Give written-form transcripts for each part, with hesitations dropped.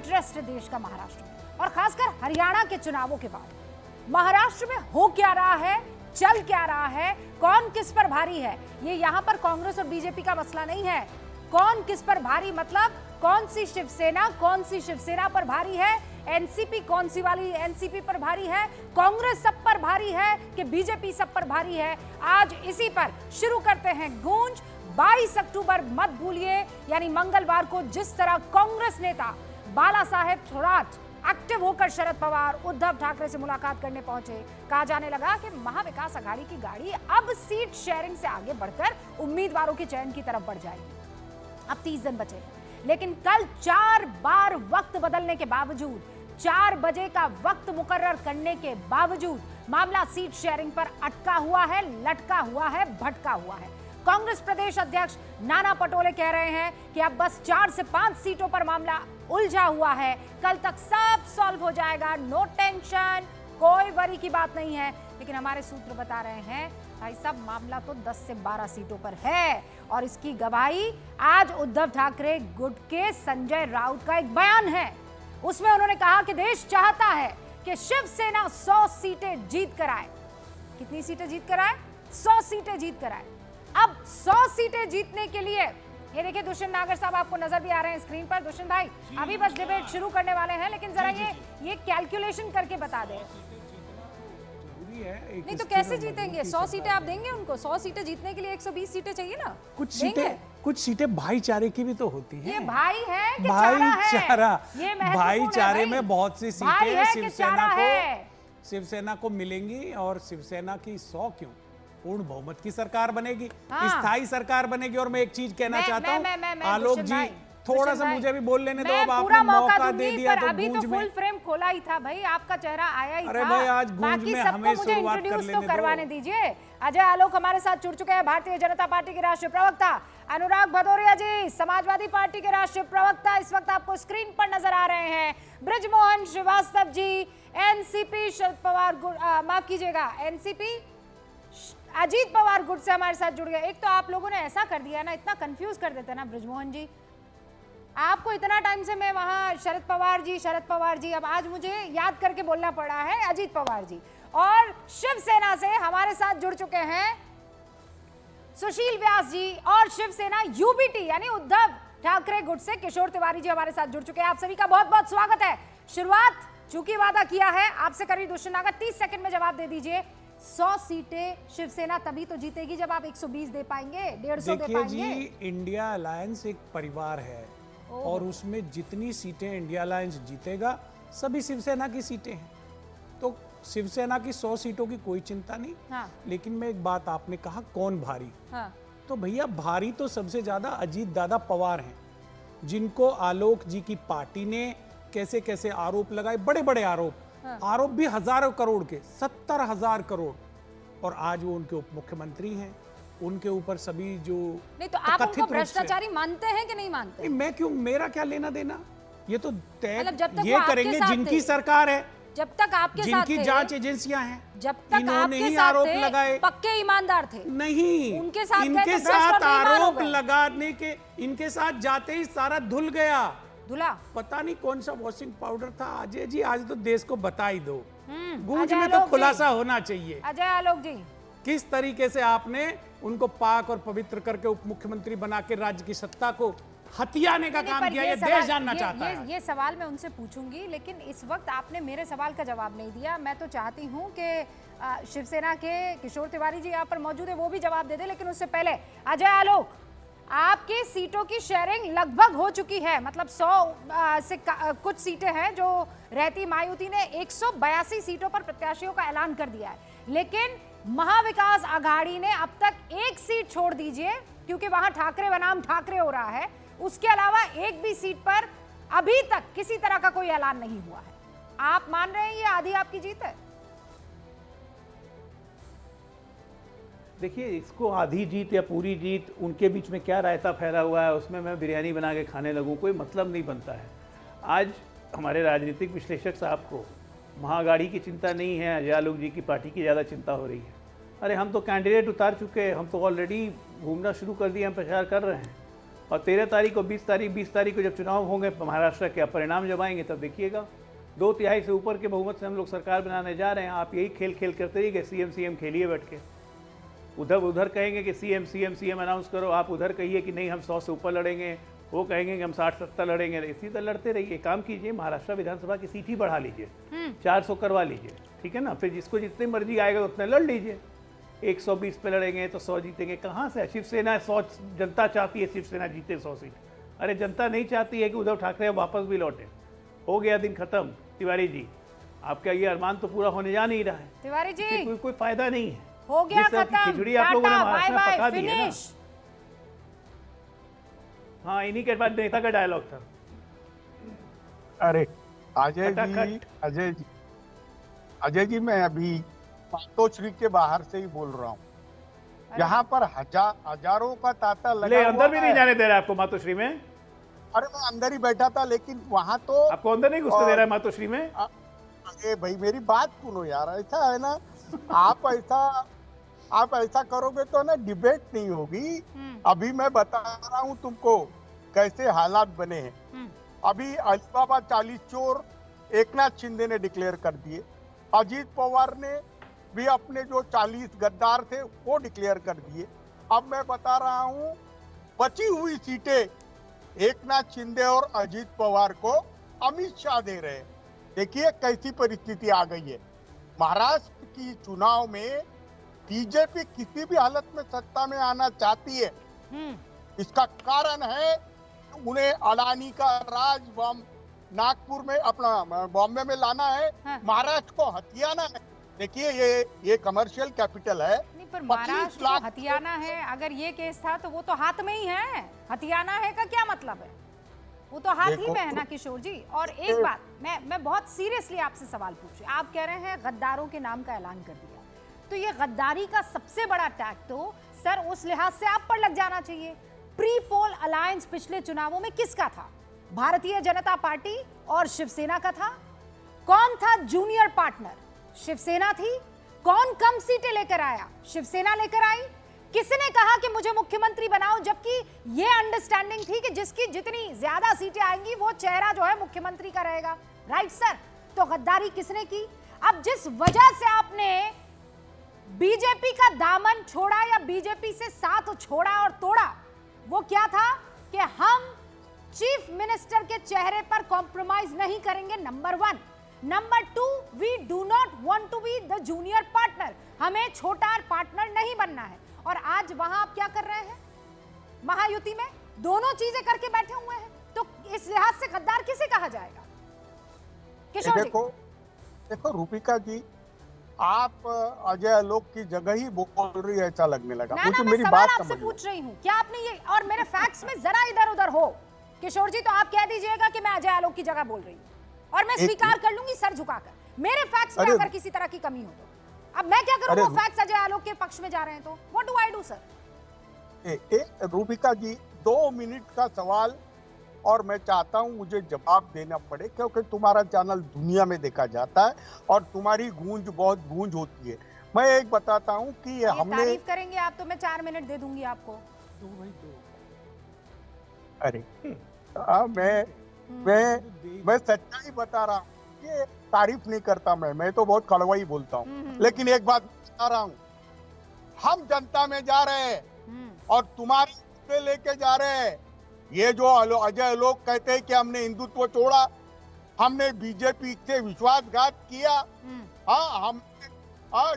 Interest है देश का महाराष्ट्र में, और खासकर हरियाणा के चुनावों के बाद महाराष्ट्र में हो क्या रहा है, चल क्या रहा है, कौन किस पर भारी है। ये यहां पर कांग्रेस और बीजेपी का मसला नहीं है। कौन किस पर भारी मतलब कौन सी शिवसेना पर भारी है, एनसीपी कौन सी वाली एनसीपी पर भारी है, कांग्रेस सब पर भारी है कि बीजेपी सब पर भारी है। आज इसी पर शुरू करते हैं गूंज। 22 अक्टूबर मत भूलिए, यानी मंगलवार को जिस तरह कांग्रेस नेता बाला साहेब थोराट एक्टिव होकर शरद पवार, उद्धव ठाकरे से मुलाकात करने पहुंचे, कहा जाने लगा कि महाविकास अघाड़ी की गाड़ी अब सीट शेयरिंग से आगे बढ़कर उम्मीदवारों के चयन की तरफ बढ़ जाएगी। अब 30 दिन बचे, लेकिन कल 4 बार वक्त बदलने के बावजूद, 4 बजे का वक्त मुकर्रर करने के बावजूद मामला सीट शेयरिंग पर अटका हुआ है, लटका हुआ है, भटका हुआ है। कांग्रेस प्रदेश अध्यक्ष नाना पटोले कह रहे हैं कि अब बस 4 से 5 सीटों पर मामला उलझा हुआ है, कल तक सब सॉल्व हो जाएगा, नो टेंशन, कोई वरी की बात नहीं है। लेकिन हमारे सूत्र बता रहे हैं भाई साहब मामला तो 10 से 12 सीटों पर है, और इसकी गवाही आज उद्धव ठाकरे गुट के संजय राउत का एक बयान है। उसमें उन्होंने कहा कि देश चाहता है कि शिवसेना 100 सीटें जीत कर आए। कितनी सीटें जीत कर आए? 100 सीटें जीत कर आए। अब 100 सीटें जीतने के लिए ये देखिए दुष्यंत नागर साहब आपको नजर भी आ रहे हैं स्क्रीन पर। दुष्यंत भाई अभी बस डिबेट शुरू करने वाले हैं, लेकिन जरा ये कैलकुलेशन करके बता दें। नहीं तो कैसे जीतेंगे? 100 सीटें आप देंगे उनको? 100 सीटें जीतने के लिए 120 सीटें चाहिए ना। कुछ सीटें भाईचारे की भी तो होती हैं। ये भाई है कि भाईचारा, भाईचारे में बहुत सी सीटें शिवसेना को मिलेंगी, और शिवसेना की 100 क्यों, पूर्ण बहुमत की सरकार बनेगी, स्थायी सरकार बनेगी। और मैं एक चीज कहना चाहता हूँ आलोक जी, थोड़ा सा मुझे भी बोल लेने दो। अब आपने मौका दे दिया तो अभी तो फुल फ्रेम खोला ही था भाई, आपका चेहरा आया ही था। अरे भाई आज गूंज में हमें शुरुआत कर लेने दो। करवाने दीजिए। अजय आलोक हमारे साथ जुड़ चुके हैं, भारतीय जनता पार्टी के राष्ट्रीय प्रवक्ता। अनुराग भदौरिया जी समाजवादी पार्टी के राष्ट्रीय प्रवक्ता इस वक्त आपको स्क्रीन पर नजर आ रहे हैं। बृजमोहन श्रीवास्तव जी एनसीपी शरद पवार, माफ कीजिएगा एनसीपी अजीत पवार गुट से हमारे साथ जुड़ गए। एक तो आप लोगों ने ऐसा कर दिया ना, इतना कंफ्यूज कर देते ना बृजमोहन जी, आपको इतना टाइम से मैं वहां शरद पवार जी, अब आज मुझे याद करके बोलना पड़ा है अजीत पवार जी। और शिवसेना से हमारे साथ जुड़ चुके हैं सुशील व्यास जी, और शिवसेना यूबीटी यानी उद्धव ठाकरे गुट से किशोर तिवारी जी हमारे साथ जुड़ चुके हैं। आप सभी का बहुत बहुत स्वागत है। शुरुआत चूंकि वादा किया है आपसे करी दुष्यंत नागर, 30 सेकंड में जवाब दे दीजिए। 100 सीटें शिवसेना तभी तो जीतेगी जब आप 120 दे पाएंगे, 150 दे पाएंगे। जी इंडिया अलायंस एक परिवार है, और उसमें जितनी सीटें इंडिया अलायंस जीतेगा सभी शिवसेना की सीटें हैं, तो शिवसेना की 100 सीटों की कोई चिंता नहीं। लेकिन मैं एक बात, आपने कहा कौन भारी, तो भैया भारी तो सबसे ज्यादा अजीत दादा पवार हैं, जिनको आलोक जी की पार्टी ने कैसे कैसे आरोप लगाए, बड़े बड़े आरोप, आरोप भी हजारों करोड़ के, 70,000 करोड़, और आज वो उनके उप मुख्यमंत्री हैं। उनके ऊपर सभी जो नहीं, तो आप उनको भ्रष्टाचारी मानते हैं कि नहीं मानते? मैं क्यों, मेरा क्या लेना देना, ये तो तय मतलब ये करेंगे जिनकी सरकार है, जब तक आपके साथ जिनकी जांच एजेंसियां हैं, जब तक आपके साथ आरोप लगाए, पक्के ईमानदार थे। नहीं, उनके साथ आरोप लगाने के, इनके साथ जाते ही सारा धुल गया। धुला पता नहीं कौन सा वॉशिंग पाउडर था। अजय जी आज तो देश को बता ही दो, गूंज में तो खुलासा होना चाहिए। अजय आलोक जी, किस तरीके से आपने उनको पाक और पवित्र करके उप मुख्यमंत्री बना के राज्य की सत्ता को हथियाने का काम किया, ये देश जानना चाहता है। ये सवाल मैं उनसे पूछूंगी, लेकिन इस वक्त आपने मेरे सवाल का जवाब नहीं दिया। मैं तो चाहती हूं कि शिवसेना के किशोर तिवारी जी यहाँ पर मौजूद है, वो भी जवाब दे दे। लेकिन उससे पहले अजय आलोक, आपकी सीटों की शेयरिंग लगभग हो चुकी है, मतलब 100 से कुछ सीटें हैं जो रहती। मायावती ने 182 सीटों पर प्रत्याशियों का ऐलान कर दिया है, लेकिन महाविकास अघाड़ी ने अब तक 1 सीट छोड़ दीजिए, क्योंकि वहां ठाकरे बनाम ठाकरे हो रहा है, उसके अलावा एक भी सीट पर अभी तक किसी तरह का कोई ऐलान नहीं हुआ है। आप मान रहे हैं ये आधी आपकी जीत है? देखिए, इसको आधी जीत या पूरी जीत, उनके बीच में क्या रायता फैला हुआ है, उसमें मैं बिरयानी बना के खाने लगूं, कोई मतलब नहीं बनता है। आज हमारे राजनीतिक विश्लेषक साहब को महाअघाड़ी की चिंता नहीं है, अजय आलोक जी की पार्टी की ज़्यादा चिंता हो रही है। अरे हम तो कैंडिडेट उतार चुके हैं, हम तो ऑलरेडी घूमना शुरू कर दिए, हम प्रचार कर रहे हैं। और 13 तारीख और 20 तारीख को जब चुनाव होंगे महाराष्ट्र के परिणाम जब आएंगे तब देखिएगा 2/3 से ऊपर के बहुमत से हम लोग सरकार बनाने जा रहे हैं। आप यही खेल खेल करते रहिए, सीएम खेलिए बैठ के। उधर कहेंगे कि सीएम अनाउंस करो, आप उधर कहिए कि नहीं हम 100 से ऊपर लड़ेंगे, वो कहेंगे कि हम 60-70 लड़ेंगे। इसी तरह लड़ते रहिए। काम कीजिए, महाराष्ट्र विधानसभा की सीट ही बढ़ा लीजिए, 400 करवा लीजिए, ठीक है ना। फिर जिसको जितनी मर्जी आएगा उतने लड़ लीजिए। 120 पे लड़ेंगे तो 100 जीतेंगे। कहाँ से? शिवसेना 100, जनता चाहती है शिवसेना जीते 100 सीट। अरे जनता नहीं चाहती है कि उद्धव ठाकरे वापस भी लौटे। हो गया दिन खत्म। तिवारी जी, आपका ये अरमान तो पूरा होने जा नहीं रहा है। तिवारी जी, कोई फायदा नहीं है। हो गया खत्म। खिचड़ी आप लोगों ने महाराष्ट्र में पका दी है ना। फिनिश। हाँ, इन्हीं के बाद नेता का डायलॉग था। अरे अजय जी मैं अभी मातोश्री के बाहर से ही बोल रहा हूँ। यहाँ पर हजारों का तांता लगा ले, अंदर हुआ भी नहीं है। जाने दे रहा है आपको मातोश्री में। अरे मैं अंदर ही बैठा था, लेकिन वहाँ तो आपको अंदर नहीं घुसने दे रहा है मातोश्री में। अरे भाई मेरी बात सुनो यार, ऐसा है ना, आप ऐसा करोगे तो ना डिबेट नहीं होगी। अभी मैं बता रहा हूँ तुमको कैसे हालात बने हैं। अभी अलीबाबा 40 चोर एकनाथ शिंदे ने डिक्लेयर कर दिए। अजीत पवार ने भी अपने जो 40 गद्दार थे वो डिक्लेयर कर दिए। अब मैं बता रहा हूँ बची हुई सीटें एकनाथ शिंदे और अजीत पवार को अमित शाह दे रहे हैं। देखिए कैसी परिस्थिति आ गई है। महाराष्ट्र की चुनाव में बीजेपी किसी भी हालत में सत्ता में आना चाहती है। इसका कारण है उन्हें अडानी का राज नागपुर में अपना बॉम्बे में लाना है। हाँ। महाराष्ट्र को हथियाना है। देखिए ये कमर्शियल कैपिटल है। नहीं, पर महाराष्ट्र को हथियाना है, अगर ये केस था तो वो तो हाथ में ही है। हथियाना है का क्या मतलब है? वो तो हाथ ही में है ना किशोर जी। और एक बात मैं बहुत सीरियसली आपसे सवाल पूछ रही। आप कह रहे हैं गद्दारों के नाम का ऐलान कर दिया, तो ये गद्दारी का सबसे बड़ा अटैक तो सर उस लिहाज से आप पर लग जाना चाहिए। प्री पोल अलायंस पिछले चुनावों में किसका था? भारतीय जनता पार्टी और शिवसेना का था। कौन था जूनियर पार्टनर? शिवसेना थी। कौन कम सीटें लेकर आया? शिवसेना लेकर आई। किसने कहा कि मुझे मुख्यमंत्री बनाओ, जबकि ये अंडरस्टैंडिंग थी कि जिसकी जितनी ज्यादा सीटें आएंगी वो चेहरा जो है मुख्यमंत्री का रहेगा। Right sir? तो गद्दारी किसने की? अब जिस वजह से आपने बीजेपी का दामन छोड़ा या बीजेपी से साथ छोड़ा और तोड़ा, वो क्या था कि हम चीफ मिनिस्टर के चेहरे पर कॉम्प्रोमाइज नहीं करेंगे, number 1। Number 2, we do not want to be the junior partner. हमें छोटा पार्टनर नहीं बनना है। और आज वहां आप क्या कर रहे हैं? महायुति में दोनों चीजें करके बैठे हुए हैं। तो इस लिहाज से गद्दार किसे कहा जाएगा? किशोर जी, देखो रूपिका जी, आप अजय आलोक की जगह ही बोल रही है, ऐसा लगने लगा। ना, मैं मेरी सवाल बात आपसे पूछ रही हूँ, क्या आपने ये, और मेरे फैक्ट्स में जरा इधर उधर हो किशोर जी तो आप कह दीजिएगा कि मैं अजय आलोक की जगह बोल रही हूँ, और मैं स्वीकार कर लूंगी सर झुकाकर। मेरे फैक्ट्स में अगर किसी तरह की कमी हो तो अब मैं क्या करूं? वो फैक्ट्स अजय आलोक के पक्ष में जा रहे हैं तो what do I do sir? Rupika ji 2 minute का सवाल, और मैं चाहता हूं मुझे जवाब देना पड़े, क्योंकि तुम्हारा चैनल दुनिया में देखा जाता है और तुम्हारी गूंज बहुत गूंज होती है। मैं एक बताता हूं कि हमने तारीफ करेंगे आप तो मैं 4 मिनट दे दूंगी आपको। अरे मैं सच्चाई बता रहा हूँ, ये तारीफ नहीं करता मैं तो बहुत कड़वाई बोलता हूँ। लेकिन एक बात बता रहा हूँ, हम जनता में जा रहे हैं और तुम्हारे मुद्दे लेके जा रहे हैं। ये जो अजय आलोक कहते हैं कि हमने हिंदुत्व छोड़ा, हमने बीजेपी से विश्वासघात किया, हाँ हमने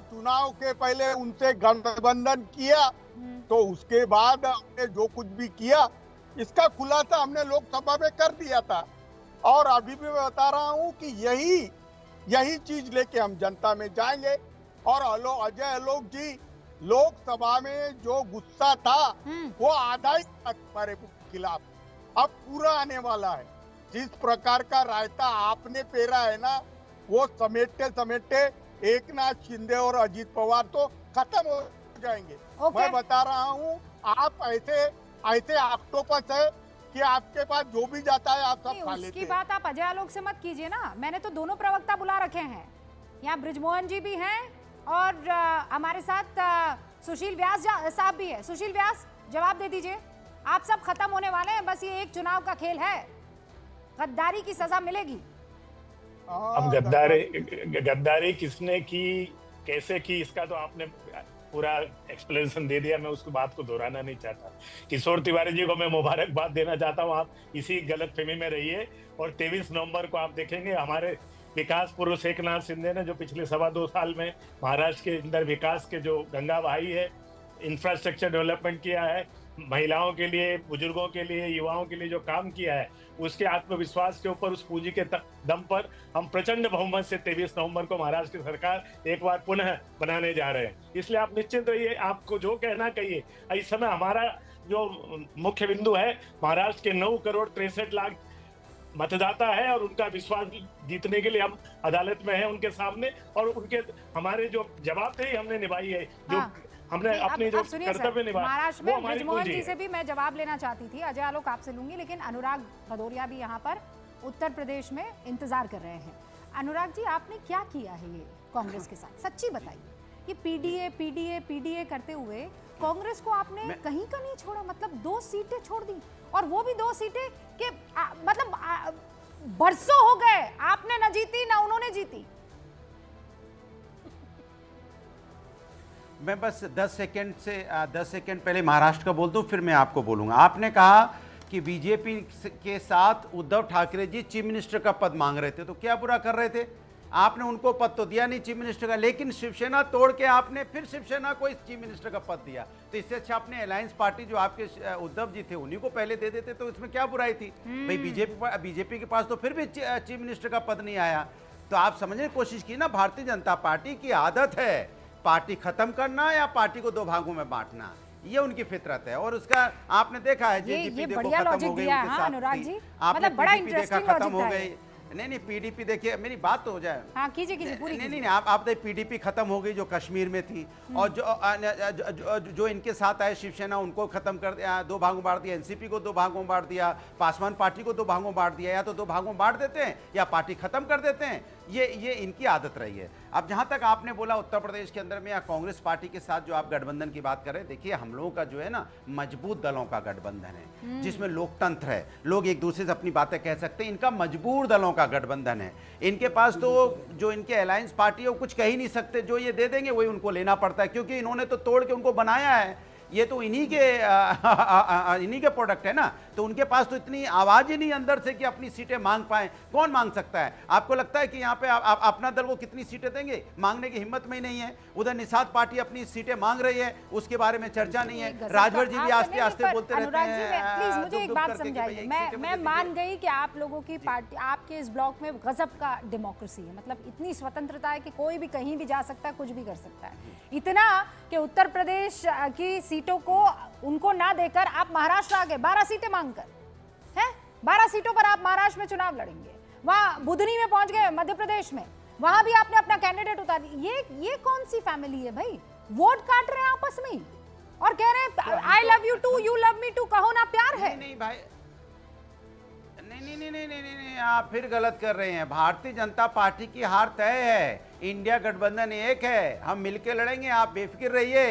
चुनाव के पहले उनसे गठबंधन किया, तो उसके बाद हमने जो कुछ भी किया इसका खुलासा हमने लोकसभा में कर दिया था। और अभी भी मैं बता रहा हूं कि यही चीज लेके हम जनता में जाएंगे। और अजय आलोक जी, लोकसभा में जो गुस्सा था वो आधा ही हमारे खिलाफ, अब पूरा आने वाला है। जिस प्रकार का रायता आपने पेरा है ना, वो समेटते समेटते एकनाथ शिंदे और अजीत पवार तो खत्म हो जाएंगे। मैं बता रहा हूँ, आप ऐसे ऑक्टोपस है कि आपके पास जो भी जाता है आप सब खा लेते हैं। उसकी बात आप अजय आलोक से मत कीजिए ना। मैंने तो दोनों प्रवक्ता बुला रखे हैं, यहाँ ब्रिजमोहन जी भी हैं और हमारे साथ सुशील व्यास साहब भी है। सुशील व्यास, जवाब दे दीजिए। आप सब खत्म होने वाले हैं, बस ये एक चुनाव का खेल है, गद्दारी की सजा मिलेगी। अब गद्दारी किसने की, कैसे की, इसका तो आपने पूरा एक्सप्लेनेशन दे दिया। मैं उसको बात को दोहराना नहीं चाहता। किशोर तिवारी जी को मैं मुबारकबाद देना चाहता हूँ। आप इसी गलतफहमी में रहिए और 23 नवंबर को आप देखेंगे हमारे विकास पुरुष एकनाथ शिंदे ने जो पिछले 2.25 साल में महाराष्ट्र के अंदर विकास के जो गंगा बहाई है, इंफ्रास्ट्रक्चर डेवलपमेंट किया है, महिलाओं के लिए, बुजुर्गों के लिए, युवाओं के लिए जो काम किया है, उसके आत्मविश्वास के ऊपर, उस पूंजी के दम पर हम प्रचंड बहुमत से 23 नवंबर को महाराष्ट्र की सरकार एक बार पुनः बनाने जा रहे हैं। इसलिए आप निश्चिंत रहिए, आपको जो कहना कहिए। इस समय हमारा जो मुख्य बिंदु है, महाराष्ट्र के 9 करोड़ 63 लाख मतदाता है और उनका विश्वास जीतने के लिए हम अदालत में हैं उनके सामने, और उनके हमारे जो जवाबदेही हमने निभाई है, जो हमने अपने जो कर्तव्य निभाए, महाराष्ट्र में ब्रजमोहन जी से भी मैं जवाब लेना चाहती थी, अजय आलोक आपसे लूंगी, लेकिन अनुराग भदौरिया भी यहाँ पर उत्तर प्रदेश में इंतजार कर रहे हैं। अनुराग जी, आपने क्या किया है ये कांग्रेस के साथ, सच्ची बताइए। ये पीडीए पीडीए पीडीए करते हुए कांग्रेस को आपने कहीं का नहीं छोड़ा, मतलब 2 सीटें छोड़ दी, और वो भी 2 सीटें के मतलब बरसों हो गए आपने न जीती ना उन्होंने जीती। मैं बस 10 सेकंड पहले महाराष्ट्र का बोल दूं, फिर मैं आपको बोलूंगा। आपने कहा कि बीजेपी के साथ उद्धव ठाकरे जी चीफ मिनिस्टर का पद मांग रहे थे, तो क्या बुरा कर रहे थे? आपने उनको पद तो दिया नहीं चीफ मिनिस्टर का, लेकिन शिवसेना तोड़ के आपने फिर शिवसेना को इस चीफ मिनिस्टर का पद दिया। तो इससे अच्छा अपने अलायंस पार्टी जो आपके उद्धव जी थे उन्हीं को पहले दे देते, तो इसमें क्या बुराई थी? भाई बीजेपी के पास तो फिर भी चीफ मिनिस्टर का पद नहीं आया। तो आप समझने की कोशिश की ना, भारतीय जनता पार्टी की आदत है पार्टी खत्म करना या पार्टी को 2 भागों में बांटना, ये उनकी फितरत है। और उसका आपने देखा है, ये बढ़िया लॉजिक दिया है अनुराग जी, मतलब बड़ा इंटरेस्टिंग लॉजिक हो गई। नहीं पीडीपी, देखिए मेरी बात तो हो जाए। हाँ, कीजिए पूरी। नहीं आप पीडीपी खत्म हो गई जो कश्मीर में थी, और जो इनके साथ आए शिवसेना उनको खत्म कर दिया, 2 भागों में बांट दिया, एनसीपी को 2 भागों में बांट दिया, पासवान पार्टी को 2 भागों में बांट दिया। या तो 2 भागों में बांट देते हैं या पार्टी खत्म कर देते हैं, ये इनकी आदत रही है। अब जहां तक आपने बोला उत्तर प्रदेश के अंदर में या कांग्रेस पार्टी के साथ जो आप गठबंधन की बात कर रहे हैं, देखिए हम लोगों का जो है ना मजबूत दलों का गठबंधन है, जिसमें लोकतंत्र है, लोग एक दूसरे से अपनी बातें कह सकते हैं। इनका मजबूर दलों का गठबंधन है। इनके पास तो जो इनके अलायंस पार्टी है वो कुछ कह ही नहीं सकते, जो ये दे देंगे वही उनको लेना पड़ता है, क्योंकि इन्होंने तो तोड़ के उनको बनाया है। ये तो इन्हीं के प्रोडक्ट है ना, तो उनके पास तो इतनी आवाज ही नहीं अंदर से कि अपनी सीटें मांग पाए। कौन मांग सकता है? आपको लगता है कि यहाँ पे अपना दल को कितनी सीटें देंगे? मांगने की हिम्मत में ही नहीं है। उधर निषाद पार्टी अपनी सीटें मांग रही है, उसके बारे में चर्चा नहीं है। राजभर जी भी आस्ते आस्ते बोलते रहते हैं। प्लीज मुझे एक बात समझाइए, मैं मान गई कि आप लोगों की पार्टी, आपके इस ब्लॉक में गजब का डेमोक्रेसी है, मतलब इतनी स्वतंत्रता है कि कोई भी कहीं भी जा सकता है, कुछ भी कर सकता है। इतना कि उत्तर प्रदेश की सीटों को उनको ना देकर आप महाराष्ट्र आ गए 12 सीटें मांगकर, हैं? 12 सीटों पर आप महाराष्ट्र में चुनाव लड़ेंगे। वहां बुधनी में पहुंच गए मध्य प्रदेश में, वहां भी आपने अपना कैंडिडेट उतार दिया। ये कौन सी फैमिली है भाई? वोट काट रहे हैं आपस में और कह रहे हैं I love you too, you love me too, कहो ना प्यार है। नहीं भाई, नहीं, आप फिर गलत कर रहे हैं। भारतीय जनता पार्टी की हार तय है, इंडिया गठबंधन एक है, हम मिलकर लड़ेंगे, आप बेफिक्र रहिए,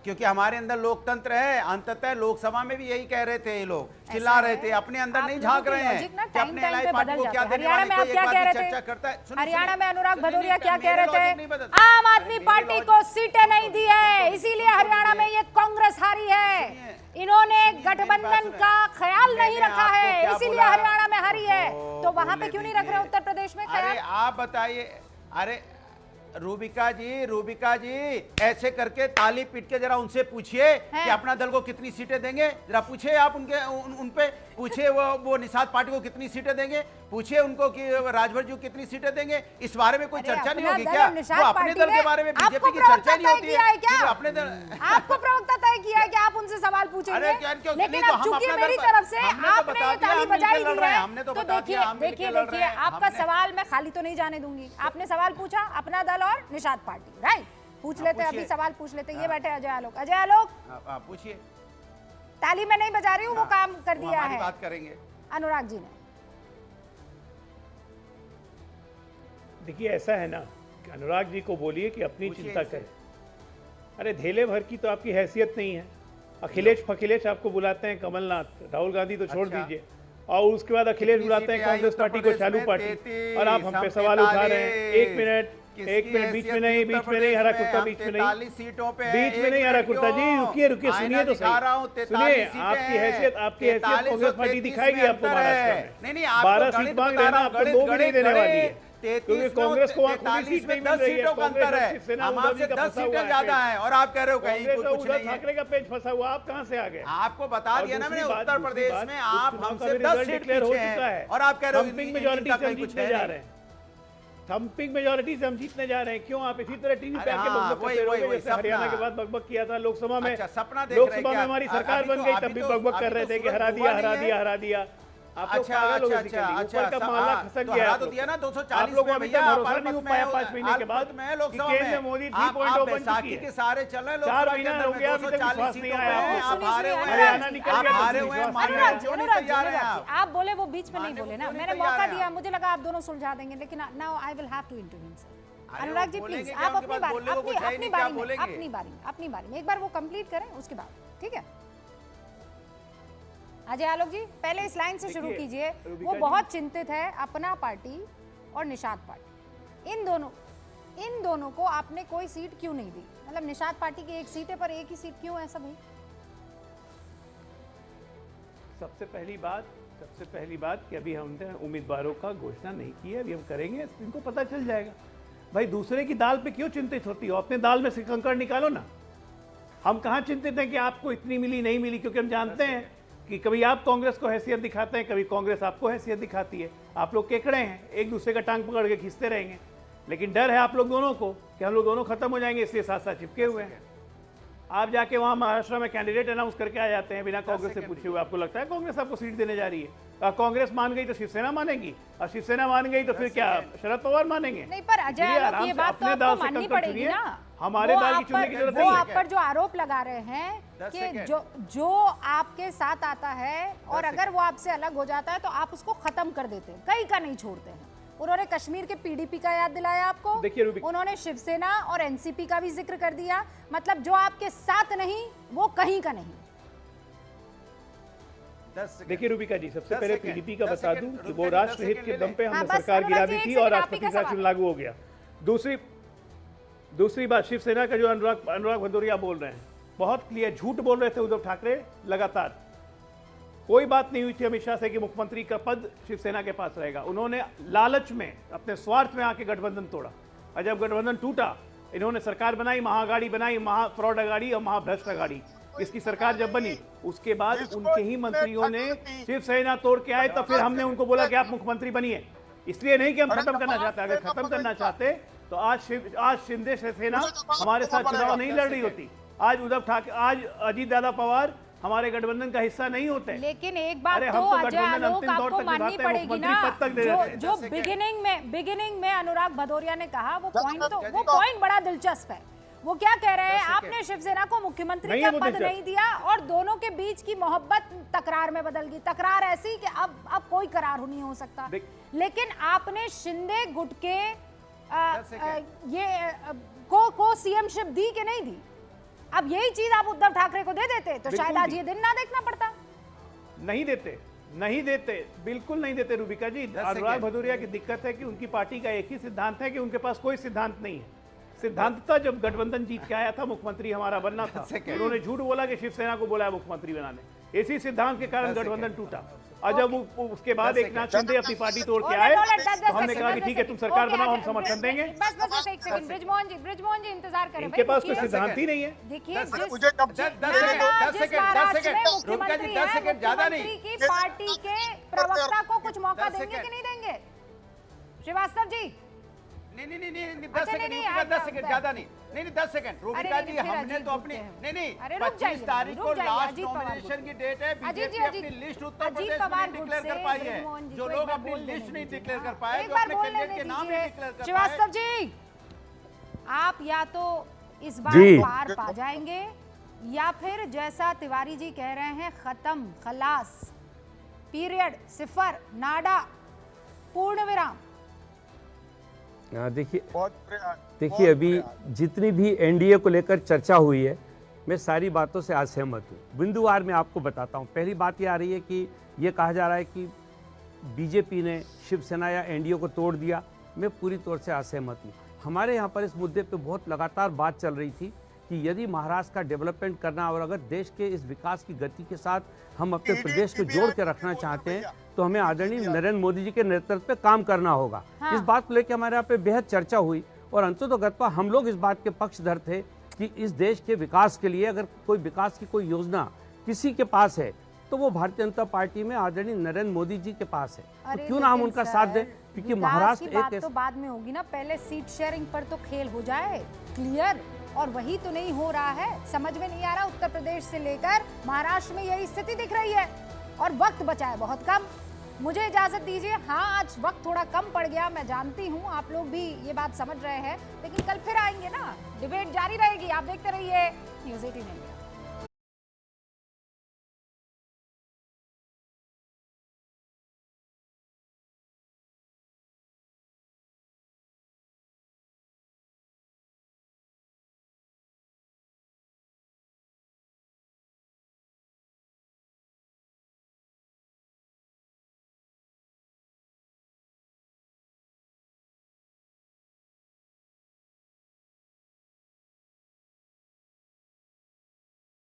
क्योंकि हमारे अंदर लोकतंत्र है। अंततः लोकसभा में भी यही कह रहे थे, ये लोग चिल्ला रहे थे, अपने अंदर नहीं झांक रहे हैं कि अपने अलायंस पार्टी को क्या देने वाले, कोई एक बात की चर्चा करता है। हरियाणा में अनुराग भदौरिया क्या कह रहे थे? आम आदमी पार्टी को सीटें नहीं दी है, इसीलिए हरियाणा में ये कांग्रेस हारी है। इन्होंने गठबंधन का ख्याल नहीं रखा है, इसीलिए हरियाणा में हारी है। तो वहां पे क्यों नहीं रख रहे उत्तर प्रदेश में ख्याल? आप बताइए। अरे रूबिका जी ऐसे करके ताली पीट के जरा उनसे पूछिए कि अपना दल को कितनी सीटें देंगे। जरा पूछिए आप उन पे पूछिए, वो निषाद पार्टी को कितनी सीटें देंगे, पूछिए उनको कि राजभर जी को कितनी सीटें देंगे। इस बारे में कोई चर्चा नहीं होगी क्या? वो अपने दल के बारे में बीजेपी की चर्चा नहीं होती है? अपने दल आपको प्रवक्ता तय किया है कि आप उनसे सवाल पूछेंगे, लेकिन अब चूंकि मेरी तरफ से आपने ये ताली बजाई दी है, तो देखिए आपका सवाल मैं खाली तो नहीं जाने दूंगी। आपने सवाल पूछा, अपना दल और निषाद पार्टी, राइट? पूछ लेते, अभी सवाल पूछ लेते। ये बैठे अजय आलोक पूछिए। ताली में नहीं बजा रही हूँ, वो काम कर दिया है, बात करेंगे अनुराग जी ने। देखिए ऐसा है ना कि अनुराग जी को बोलिए कि अपनी चिंता करें। अरे धेले भर की तो आपकी हैसियत नहीं है। अखिलेश आपको बुलाते हैं कमलनाथ, राहुल गांधी तो छोड़ दीजिए, और उसके बाद अखिलेश बुलाते हैं कांग्रेस पार्टी को चालू पार्टी, और आप हम पे सवाल उठा रहे हैं। एक मिनट बीच में नहीं हरा कुर्ता, बीच में नहीं हरा कुर्ता जी, रुकिए सुनिए तो सही, सुनिए। आपकी हैसियत कांग्रेस पार्टी दिखाएगी आपको महाराष्ट्र में 12 सीट मांग रहे हैं ना, आपको 2 भी नहीं देने वाली है, क्योंकि कांग्रेस को वहाँ खुली सीट नहीं मिल रही है। कांग्रेस हम आपसे 10 सीटें ज्यादा हैं और आप कह रहे हो कहीं कुछ नहीं है। ठाकरे का पेज फंसा हुआ, आप कहाँ से आ गए? आपको बता दिया ना मैंने, उत्तर प्रदेश में आप हमसे 10 सीट डिक्लेयर हो पीछे चुका हैं है, और आप कह रहे हो थम्पिंग मेजॉरिटी से हम जीतने जा रहे हैं, थम्पिंग मेजॉरिटी से हम जीतने जा रहे हैं। क्यों आप इसी तरह टीवी पे आके बकबक करते रहोगे, जैसे हरियाणा के बाद बकबक किया था लोकसभा में? सपना लोकसभा में हमारी सरकार बन गई, तब भी बकबक कर रहे थे कि हरा दिया। आप लोग पागल हो गए, ऊपर का मामला खसक गया। तो दिया ना 240 आप लोगों को अभी तक भरोसा नहीं हो पाया 5 महीने के बाद में लोकसभा कि केंद्र में मोदी 3.0 बन चुकी है। के सारे चल रहे 4 महीना हो गया, अभी तक विश्वास नहीं आया। आप हारे हुए हरियाणा निकल आप गया, हारे हुए हैं, मानने क्यों नहीं तैयार हैं आप? आप बोले वो बीच में नहीं बोले ना, क्यों नहीं मैंने तैयार मौका हैं दिया, आप? मुझे लगा आप दोनों सुलझा देंगे, लेकिन now I will have to intervene sir. अरे अनुराग वो जी बोलेंगे प्लीज क्या, आप उनके पास बोलने को कुछ है ही अपनी नहीं, क्या बारी में बोलेंगे? अपनी बारी में एक बार वो कंप्लीट करें, उसके बाद ठीक है। अजय आलोक जी पहले इस लाइन से शुरू कीजिए। वो बहुत चिंतित है अपना पार्टी और निषाद पार्टी, इन दोनों को आपने कोई सीट क्यों नहीं दी? मतलब निषाद पार्टी की 1 सीट है पर 1 ही सीट क्यों है? ऐसा भाई सबसे पहली बात कि अभी हमने उम्मीदवारों का घोषणा नहीं की है, अभी हम करेंगे, इनको पता चल जाएगा। भाई दूसरे की दाल पे क्यों चिंतित होती हो? अपने दाल में से कंकड़ निकालो ना। हम कहाँ चिंतित हैं कि आपको इतनी मिली नहीं मिली, क्योंकि हम जानते हैं कि कभी आप कांग्रेस को हैसियत दिखाते हैं, कभी कांग्रेस आपको हैसियत दिखाती है। आप लोग केकड़े हैं, एक दूसरे का टांग पकड़ के खींचते रहेंगे, लेकिन डर है आप लोग दोनों को कि हम लोग दोनों खत्म हो जाएंगे, इसलिए साथ साथ चिपके हुए हैं। आप जाके वहाँ महाराष्ट्र में कैंडिडेट अनाउंस करके आ जाते हैं बिना कांग्रेस से पूछे हुए। आपको लगता है कांग्रेस आपको सीट देने जा रही है? और कांग्रेस मान गई तो शिवसेना मानेगी, और शिवसेना मान गई तो फिर क्या शरद पवार मानेंगे? नहीं, पर अजय आलोक ये बात तो आपको माननी पड़ेगी ना, हमारे दाल की चुनने की जरूरत नहीं वो है। आप पर जो आरोप लगा रहे हैं कि जो आपके साथ आता है और अगर वो आपसे अलग हो जाता है तो आप उसको खत्म कर देते हैं, कहीं का नहीं छोड़ते हैं। उन्होंने कश्मीर के पीडीपी का याद दिलाया आपको, उन्होंने शिवसेना और एनसीपी का भी जिक्र कर दिया। मतलब जो आपके साथ नहीं वो कहीं का नहीं। देखिए रूबिका जी, सबसे पहले पीडीपी का बता दूं कि वो राष्ट्र हित के दम पे हमने सरकार गिरा दी थी और राष्ट्रपति शासन लागू हो गया। दूसरी बात, शिवसेना का जो अनुराग भदौरिया बोल रहे हैं, बहुत क्लियर झूठ बोल रहे थे उद्धव ठाकरे लगातार। कोई बात नहीं हुई थी अमित शाह से कि मुख्यमंत्री का पद शिवसेना के पास रहेगा। उन्होंने लालच में, अपने स्वार्थ में आके गठबंधन तोड़ा, और जब गठबंधन टूटा, इन्होंने सरकार बनाई, महाअगाड़ी बनाई, महाफ्रॉड अगाड़ी और महाभ्रष्ट अगाड़ी। इसकी सरकार जब बनी उसके बाद उनके ही मंत्रियों ने शिवसेना तोड़ के आए, तब फिर हमने उनको बोला कि आप मुख्यमंत्री बनिए। इसलिए नहीं कि हम खत्म करना चाहते, अगर खत्म करना चाहते तो आज शिंदे शिवसेना हमारे साथ चुनाव नहीं लड़ रही होती, आज उद्धव ठाकरे, आज अजीत दादा पवार हमारे गठबंधन का हिस्सा नहीं होते। लेकिन एक बात तो अजय आलोक आपको माननी पड़ेगी ना, जो बिगिनिंग में अनुराग भदौरिया ने कहा वो पॉइंट बड़ा दिलचस्प है। वो क्या कह रहे हैं, आपने शिवसेना को मुख्यमंत्री का पद नहीं दिया और दोनों के बीच की मोहब्बत तकरार में बदल गई। तकरार ऐसी कि अब कोई करार नहीं हो सकता। लेकिन आपने शिंदे गुट के को सीएमशिप दी कि नहीं दी? अब यही चीज आप उद्धव ठाकरे को दे देते तो शायद आज ये दिन ना देखना पड़ता। नहीं देते, बिल्कुल नहीं देते रूबिका जी। अनुराग भदौरिया की दिक्कत है कि उनकी पार्टी का एक ही सिद्धांत है कि उनके पास कोई सिद्धांत नहीं है। सिद्धांत था जब गठबंधन जीत के आया था, मुख्यमंत्री हमारा बनना था, उन्होंने झूठ बोला कि शिवसेना को बोला मुख्यमंत्री बनाने। इसी सिद्धांत के कारण गठबंधन टूटा, और जब उसके बाद एक नाथ शिंदे अपनी पार्टी तोड़ के आए तो हमने कहा कि ठीक है तुम सरकार बनाओ, हम समर्थन देंगे। बस एक सेकंड, ब्रिजमोहन जी इंतजार करें। इनके पास कोई सिद्धांत ही नहीं है। देखिए 10 सेकंड ज्यादा नहीं, की पार्टी के प्रवक्ता को कुछ मौका देंगे कि नहीं देंगे? श्रीवास्तव जी नहीं 10 सेकंड ज्यादा नहीं 10 सेकंड। रूबिका जी हमने तो अपनी 25 तारीख को लास्ट नॉमिनेशन की डेट है। बीजेपी अपनी लिस्ट उत्तर प्रदेश में डिक्लेयर कर पाई है। जो लोग अपनी लिस्ट नहीं डिक्लेयर कर पाए, जो अपने कैंडिडेट के नाम नहीं डिक्लेयर कर पाए। श्रीवास्तव जी आप या तो इस बार पार पा जाएंगे या फिर जैसा तिवारी जी कह रहे हैं खत्म, खलास, पीरियड, सिफर, नाडा, पूर्ण विराम। देखिए अभी जितनी भी एनडीए को लेकर चर्चा हुई है, मैं सारी बातों से असहमत हूँ। बिंदुवार में आपको बताता हूँ। पहली बात ये आ रही है कि ये कहा जा रहा है कि बीजेपी ने शिवसेना या एनडीए को तोड़ दिया। मैं पूरी तौर से असहमत हूँ। हमारे यहाँ पर इस मुद्दे पे बहुत लगातार बात चल रही थी कि यदि महाराष्ट्र का डेवलपमेंट करना और अगर देश के इस विकास की गति के साथ हम अपने प्रदेश को जोड़ के रखना चाहते हैं तो हमें आदरणीय नरेंद्र मोदी जी के नेतृत्व पे काम करना होगा। हाँ। इस बात को लेकर हमारे यहाँ पे बेहद चर्चा हुई और अंततोगत्वा हम लोग इस बात के पक्षधर थे कि इस देश के विकास के लिए अगर कोई विकास की कोई योजना किसी के पास है तो वो भारतीय जनता पार्टी में आदरणीय नरेंद्र मोदी जी के पास है। तो क्यों ना हम उनका साथ दें, क्योंकि महाराष्ट्र एक तो बाद में होगी ना, पहले सीट शेयरिंग पर तो खेल हो जाए क्लियर, और वही तो नहीं हो रहा है। समझ में नहीं आ रहा। उत्तर प्रदेश से लेकर महाराष्ट्र में यही स्थिति दिख रही है और वक्त बचा है बहुत कम। मुझे इजाजत दीजिए। हाँ, आज वक्त थोड़ा कम पड़ गया, मैं जानती हूँ, आप लोग भी ये बात समझ रहे हैं, लेकिन कल फिर आएंगे ना, डिबेट जारी रहेगी। आप देखते रहिए न्यूज़ 18 इंडिया।